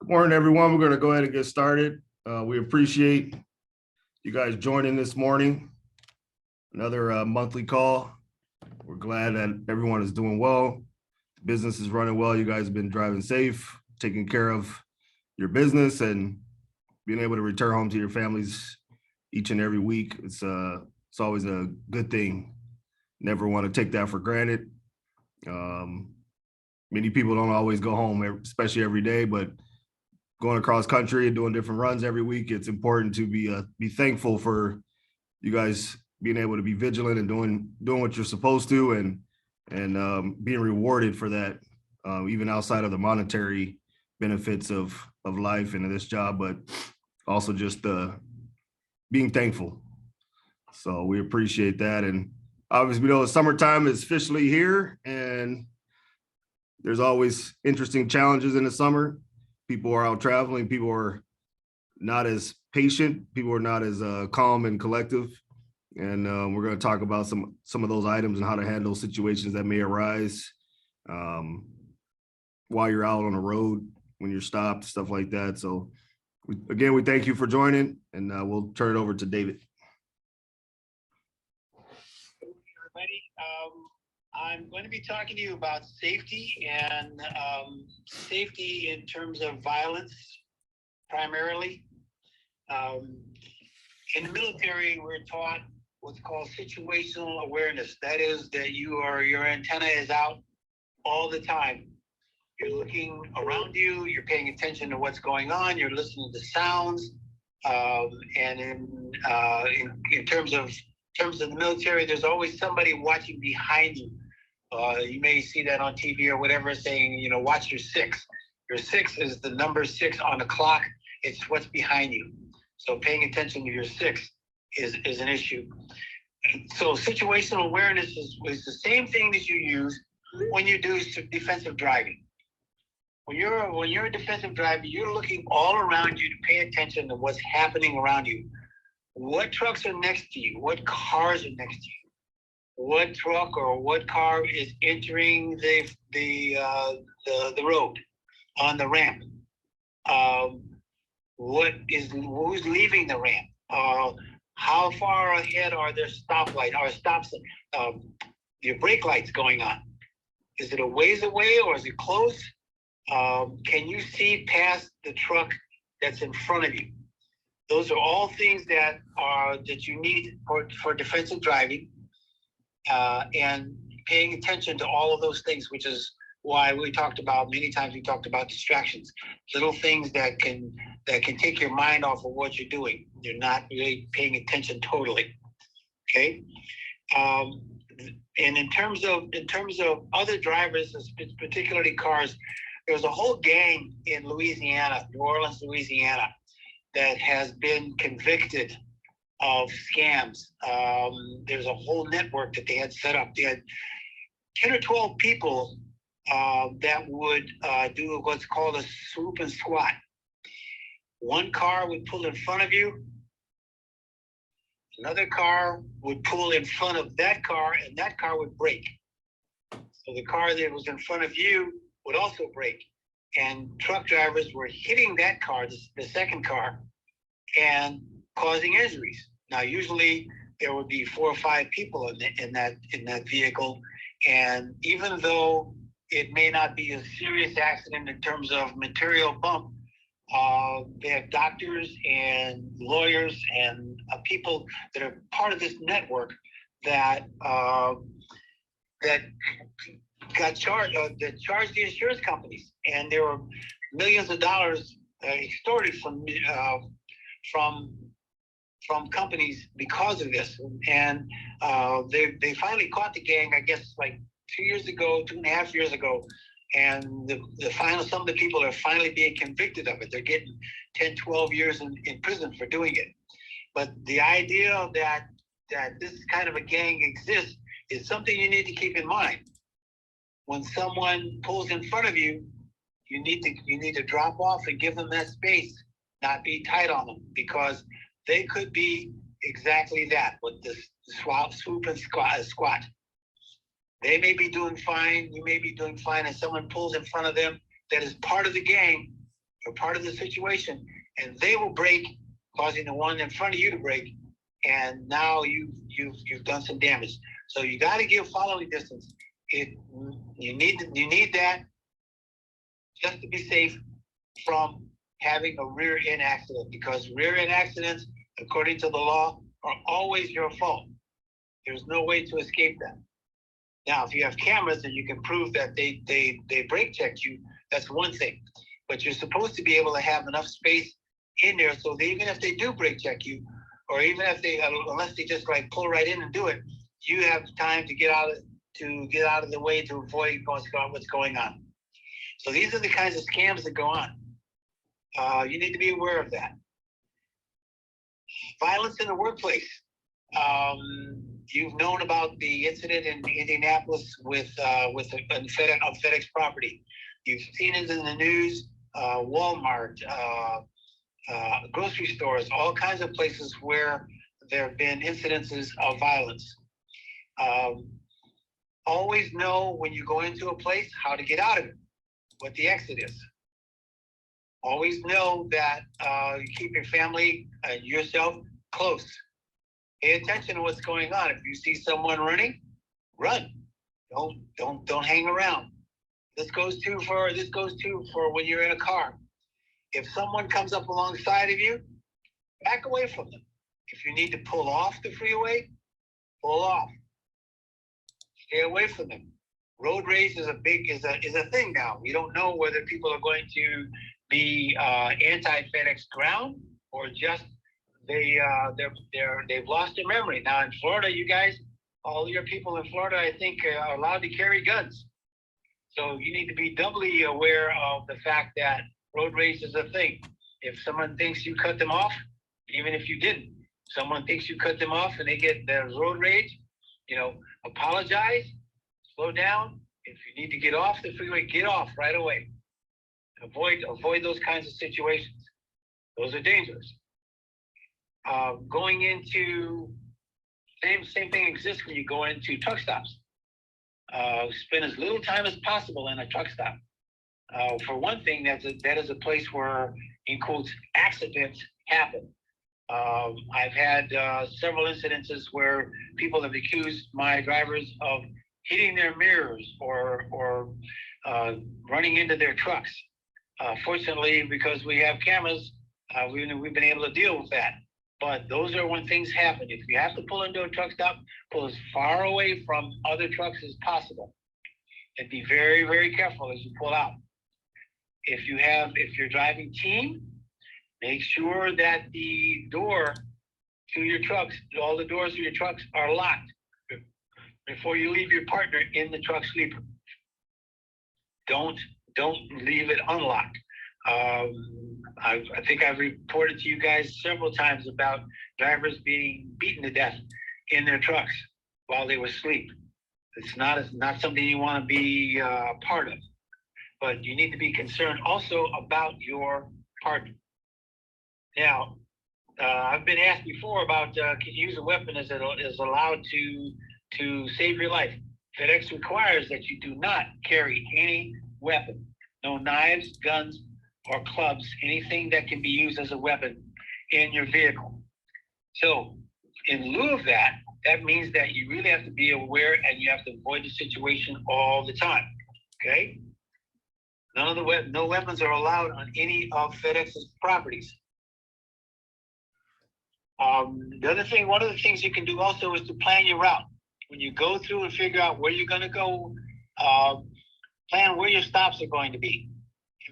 Good morning, everyone. We're going to go ahead and get started. We appreciate you guys joining this morning. Another monthly call. We're glad that everyone is doing well. Business is running well. You guys have been driving safe, taking care of your business, and being able to return home to your families each and every week. It's always a good thing. Never want to take that for granted. Many people don't always go home, especially every day, but going across country and doing different runs every week, it's important to be thankful for you guys being able to be vigilant and doing what you're supposed to, and being rewarded for that, even outside of the monetary benefits of life and of this job, but also just being thankful. So we appreciate that. And obviously, we know the summertime is officially here, and there's always interesting challenges in the summer. People are out traveling. People are not as patient. People are not as calm and collective. And we're going to talk about some of those items and how to handle situations that may arise while you're out on the road, when you're stopped, stuff like that. So again, we thank you for joining, and we'll turn it over to David. Everybody, I'm going to be talking to you about safety and safety in terms of violence, primarily. In the military, we're taught what's called situational awareness. That is that your antenna is out all the time. You're looking around you, you're paying attention to what's going on, you're listening to sounds. And in terms of the military, there's always somebody watching behind you. You may see that on TV or whatever, saying, watch your six. Your six is the number 6 on the clock. It's what's behind you. So paying attention to your 6 is an issue. So situational awareness is the same thing that you use when you do defensive driving. When you're a defensive driver, you're looking all around you to pay attention to what's happening around you. What trucks are next to you? What cars are next to you? What truck or what car is entering the road on the ramp? Who's leaving the ramp? How far ahead are there stoplight or stops? Your brake lights going on? Is it a ways away or is it close? Can you see past the truck that's in front of you? Those are all things that you need for defensive driving, and paying attention to all of those things, which is why many times we talked about distractions, little things that can take your mind off of what you're doing. You're not really paying attention totally. Okay. And in terms of other drivers, particularly cars, there was a whole gang in Louisiana, New Orleans, Louisiana, that has been convicted of scams. There's a whole network that they had set up. They had 10 or 12 people that would do what's called a swoop and squat. One car would pull in front of you. Another car would pull in front of that car, and that car would brake. So the car that was in front of you would also brake. And truck drivers were hitting that car, the second car, and causing injuries. Now, usually there would be 4 or 5 people in that vehicle, and even though it may not be a serious accident in terms of material bump, they have doctors and lawyers and people that are part of this network that got charged, that charged the insurance companies, and there were millions of dollars extorted from companies because of this. And they finally caught the gang, I guess, like 2.5 years ago. And some of the people are finally being convicted of it. They're getting 10, 12 years in prison for doing it. But the idea that this kind of a gang exists is something you need to keep in mind. When someone pulls in front of you, you need to drop off and give them that space, not be tight on them, because they could be exactly that with this swoop and squat. They may be doing fine, you may be doing fine, and someone pulls in front of them that is part of the gang, You're part of the situation, and they will brake, causing the one in front of you to brake, and now you've done some damage. So you got to give following distance. You need that just to be safe from having a rear end accident, because rear end accidents, according to the law, are always your fault. There's no way to escape that. Now, if you have cameras and you can prove that they brake checked you, that's one thing. But you're supposed to be able to have enough space in there so that even if they do brake check you, or even if they, unless they just like pull right in and do it, you have time to get out of the way to avoid what's going on. So these are the kinds of scams that go on. You need to be aware of that. Violence in the workplace. You've known about the incident in Indianapolis with FedEx property. You've seen it in the news, Walmart, grocery stores, all kinds of places where there have been incidences of violence. Always know when you go into a place how to get out of it, what the exit is. Always know that you keep your family and yourself close. Pay attention to what's going on. If you see someone running, run. Don't hang around. This goes too for when you're in a car. If someone comes up alongside of you, back away from them. If you need to pull off the freeway, pull off. Stay away from them. Road rage is a thing now. We don't know whether people are going to be anti-FedEx ground or just they've lost their memory. Now in Florida, you guys, all your people in Florida, I think, are allowed to carry guns. So you need to be doubly aware of the fact that road rage is a thing. If someone thinks you cut them off, even if you didn't, someone thinks you cut them off and they get their road rage, apologize, slow down. If you need to get off the freeway, get off right away. Avoid those kinds of situations. Those are dangerous. Going into same thing exists when you go into truck stops. Spend as little time as possible in a truck stop. For one thing, that is a place where, in quotes, accidents happen. I've had several incidences where people have accused my drivers of hitting their mirrors or running into their trucks. Fortunately, because we have cameras, we've been able to deal with that. But those are when things happen. If you have to pull into a truck stop, pull as far away from other trucks as possible. And be very, very careful as you pull out. If you're driving team, make sure that the door to your trucks, all the doors to your trucks are locked before you leave your partner in the truck sleeper. Don't leave it unlocked. I think I've reported to you guys several times about drivers being beaten to death in their trucks while they were asleep. It's not something you want to be part of, but you need to be concerned also about your partner. Now, I've been asked before about can you use a weapon as it is allowed to save your life. FedEx requires that you do not carry any weapon, no knives, guns, or clubs, anything that can be used as a weapon in your vehicle. So in lieu of that, that means that you really have to be aware and you have to avoid the situation all the time, okay? No weapons are allowed on any of FedEx's properties. One of the things you can do also is to plan your route. When you go through and figure out where you're gonna go, plan where your stops are going to be.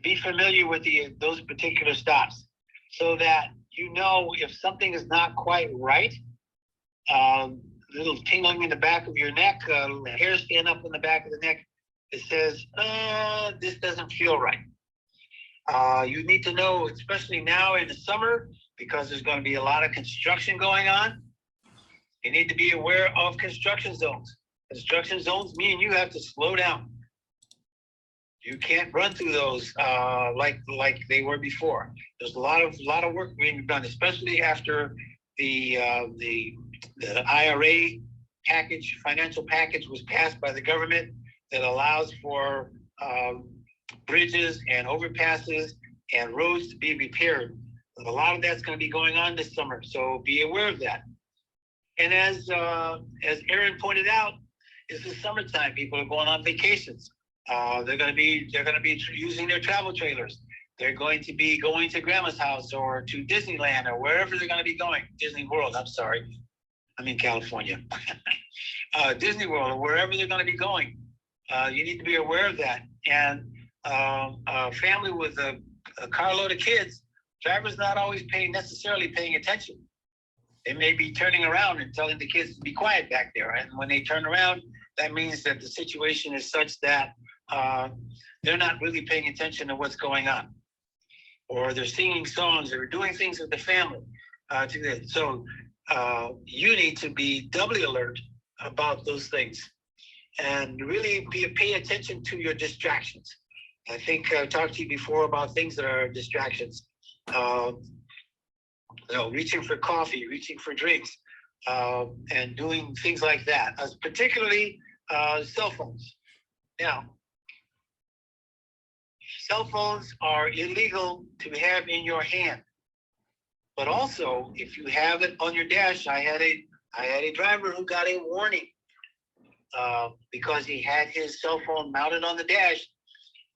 Be familiar with those particular stops so that you know if something is not quite right, little tingling in the back of your neck, hair stand up in the back of the neck, it says, this doesn't feel right. You need to know, especially now in the summer, because there's going to be a lot of construction going on, you need to be aware of construction zones. Construction zones mean you have to slow down. You can't run through those like they were before. There's a lot of work being done, especially after the IRA financial package was passed by the government that allows for bridges and overpasses and roads to be repaired. A lot of that's going to be going on this summer, so be aware of that. And as Aaron pointed out, this is summertime. People are going on vacations. They're going to be using their travel trailers. They're going to be going to grandma's house or to Disneyland or wherever they're going to be going. Disney World, I'm sorry. I'm in California. Disney World or wherever they're going to be going. You need to be aware of that. And a family with a carload of kids, drivers not always necessarily paying attention. They may be turning around and telling the kids to be quiet back there. And when they turn around, that means that the situation is such that they're not really paying attention to what's going on. Or they're singing songs or doing things with the family. So you need to be doubly alert about those things and really pay attention to your distractions. I think I talked to you before about things that are distractions. Reaching for coffee, reaching for drinks, and doing things like that, particularly cell phones. Now, cell phones are illegal to have in your hand. But also, if you have it on your dash, I had a driver who got a warning because he had his cell phone mounted on the dash,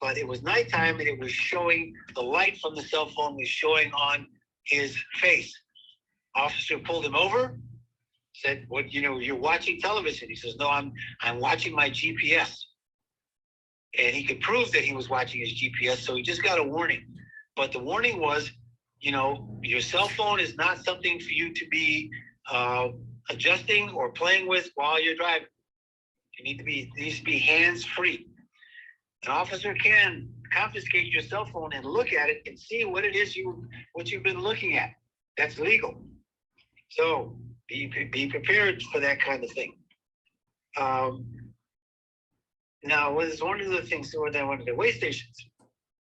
but it was nighttime and it was showing, the light from the cell phone was showing on his face. Officer pulled him over, said, "What? You're watching television." He says, "No, I'm watching my GPS." And he could prove that he was watching his GPS, so he just got a warning. But the warning was, your cell phone is not something for you to be adjusting or playing with while you're driving. It needs to be hands-free. An officer can confiscate your cell phone and look at it and see what it is what you've been looking at. That's legal. So be prepared for that kind of thing. Now, there's one of the things that I wanted to weigh stations.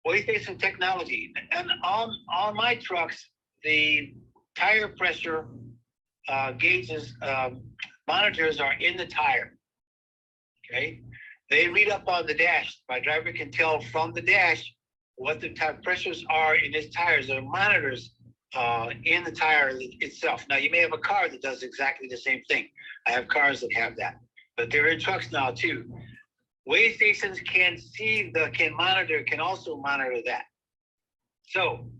Weigh station technology. And on my trucks, the tire pressure gauges, monitors are in the tire. Okay? They read up on the dash. My driver can tell from the dash what the tire pressures are in his tires. There are monitors in the tire itself. Now, you may have a car that does exactly the same thing. I have cars that have that, but they're in trucks now too. Weigh stations can also monitor that. So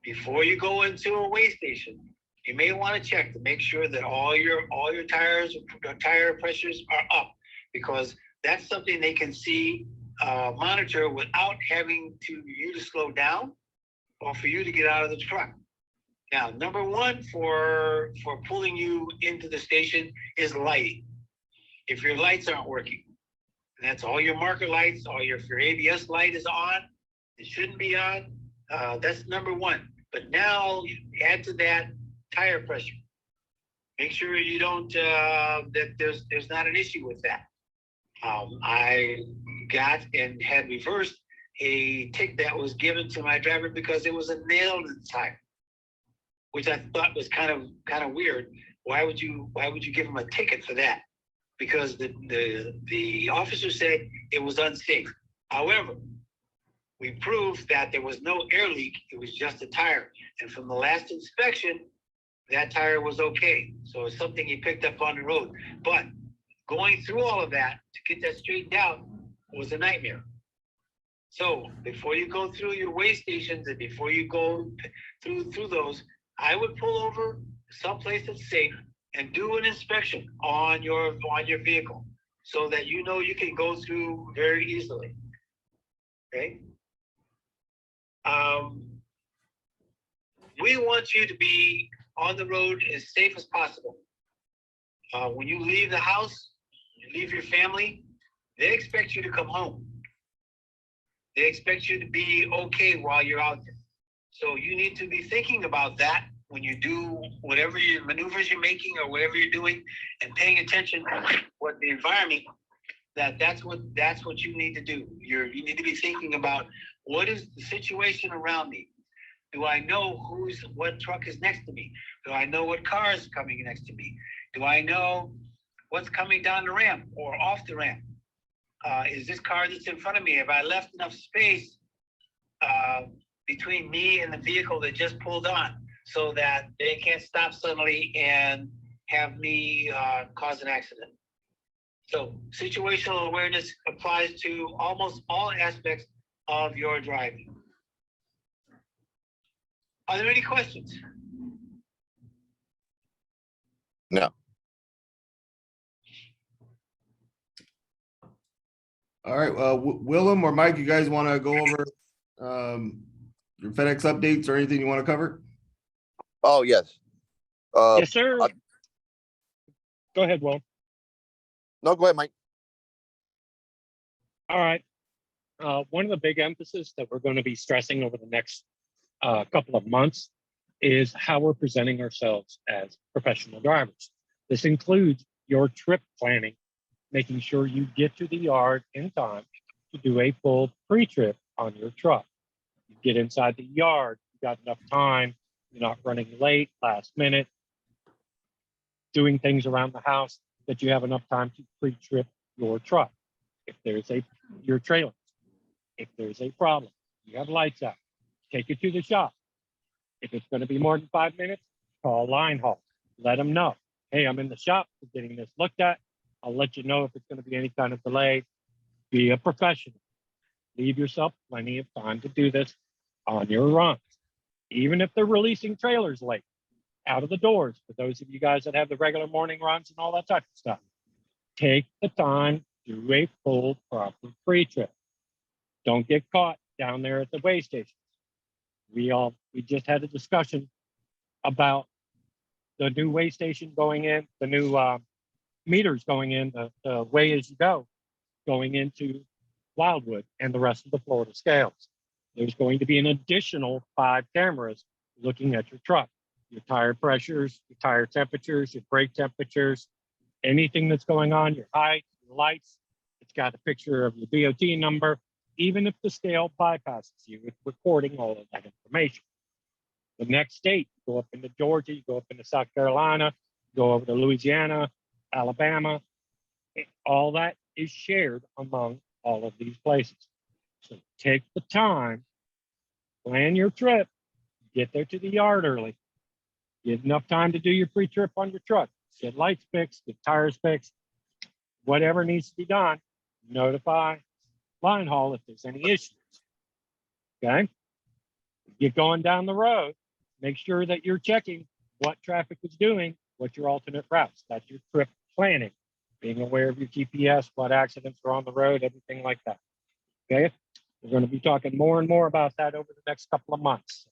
before you go into a weigh station, you may want to check to make sure that all your tire pressures are up, because that's something they can see, monitor without having you to slow down or for you to get out of the truck. Now, number one for pulling you into the station is lighting. If your lights aren't working, and that's all your marker lights, if your ABS light is on, it shouldn't be on. That's number one. But now you add to that tire pressure. Make sure you don't that there's not an issue with that. I got and had reversed a ticket that was given to my driver because it was a nail in the tire, which I thought was kind of weird. Why would you give him a ticket for that? Because the officer said it was unsafe. However, we proved that there was no air leak. It was just a tire. And from the last inspection, that tire was okay. So it's something he picked up on the road. But going through all of that to get that straightened out was a nightmare. So before you go through your weigh stations and before you go through those, I would pull over someplace that's safe and do an inspection on your vehicle so that you can go through very easily. Okay. We want you to be on the road as safe as possible. When you leave the house, you leave your family, they expect you to come home. They expect you to be okay while you're out there. So you need to be thinking about that when you do whatever your maneuvers you're making or whatever you're doing, and paying attention to what the environment, that's what you need to do. You need to be thinking about, what is the situation around me? Do I know what truck is next to me? Do I know what car is coming next to me? Do I know what's coming down the ramp or off the ramp? Is this car that's in front of me, have I left enough space between me and the vehicle that just pulled on, so that they can't stop suddenly and have me cause an accident. So situational awareness applies to almost all aspects of your driving. Are there any questions? No. All right, Willem or Mike, you guys want to go over your FedEx updates or anything you want to cover? Oh, yes. Yes, sir. Go ahead, Will. No, go ahead, Mike. All right. One of the big emphasis that we're going to be stressing over the next couple of months is how we're presenting ourselves as professional drivers. This includes your trip planning, making sure you get to the yard in time to do a full pre-trip on your truck. You get inside the yard, you got enough time, you're not running late, last minute, doing things around the house that you have enough time to pre-trip your truck. If there's your trailer, if there's a problem, you have lights out, take it to the shop. If it's going to be more than 5 minutes, call line haul. Let them know, hey, I'm in the shop, we're getting this looked at. I'll let you know if it's going to be any kind of delay. Be a professional. Leave yourself plenty of time to do this on your runs. Even if they're releasing trailers late out of the doors, for those of you guys that have the regular morning runs and all that type of stuff, take the time, do a full proper pre-trip. Don't get caught down there at the weigh station. We just had a discussion about the new weigh station going in, the new meters going in, the weigh as you go, going into Wildwood and the rest of the Florida scales. There's going to be an additional 5 cameras looking at your truck, your tire pressures, your tire temperatures, your brake temperatures, anything that's going on, your height, your lights. It's got a picture of your DOT number. Even if the scale bypasses you, it's recording all of that information. The next state, you go up into Georgia, you go up into South Carolina, go over to Louisiana, Alabama, all that is shared among all of these places. So take the time, plan your trip, get there to the yard early, get enough time to do your pre-trip on your truck, get lights fixed, get tires fixed, whatever needs to be done, notify line haul if there's any issues. Okay? Get going down the road, make sure that you're checking what traffic is doing, what your alternate routes. That's your trip planning, being aware of your GPS, what accidents are on the road, everything like that. Okay? We're going to be talking more and more about that over the next couple of months.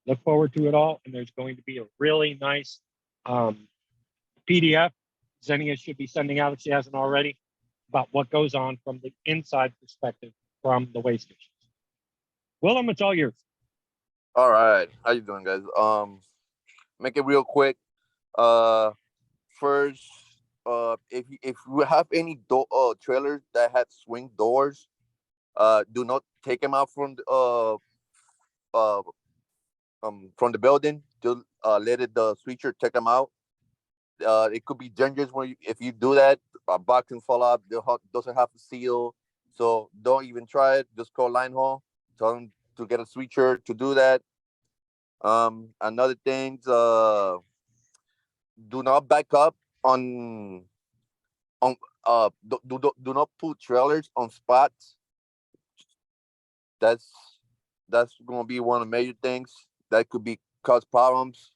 Look forward to it all, and there's going to be a really nice PDF Xenia should be sending out if she hasn't already, about what goes on from the inside perspective from the weigh stations. Willem, it's all yours. All right. How you doing, guys? Make it real quick. First, if you have any trailers that had swing doors, do not take them out from the building. Just let the switcher take them out. It could be dangerous if you do that. A box can fall out. Doesn't have a seal, so don't even try it. Just call line haul. Tell them to get a switcher to do that. Another thing, do not back up on do not put trailers on spots. That's gonna be one of the major things that could cause problems.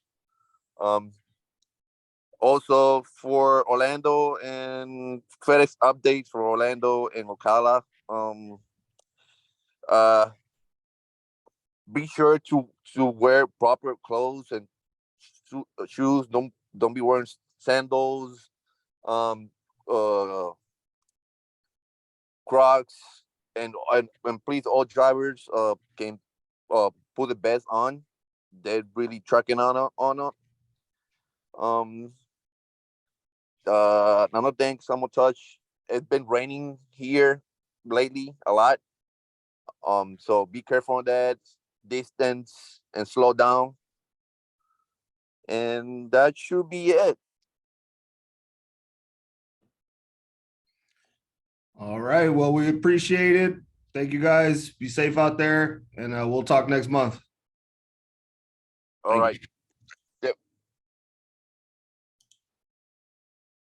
Also for Orlando and FedEx updates for Orlando and Ocala. Be sure to wear proper clothes and shoes. Don't be wearing sandals, um, uh, Crocs, and please, all drivers can put the best on. They're really tracking on it. Another thing, someone touch. It's been raining here lately a lot. So be careful on that. Distance and slow down. And that should be it. All right. Well, we appreciate it. Thank you guys. Be safe out there, and we'll talk next month. All Thank right. you.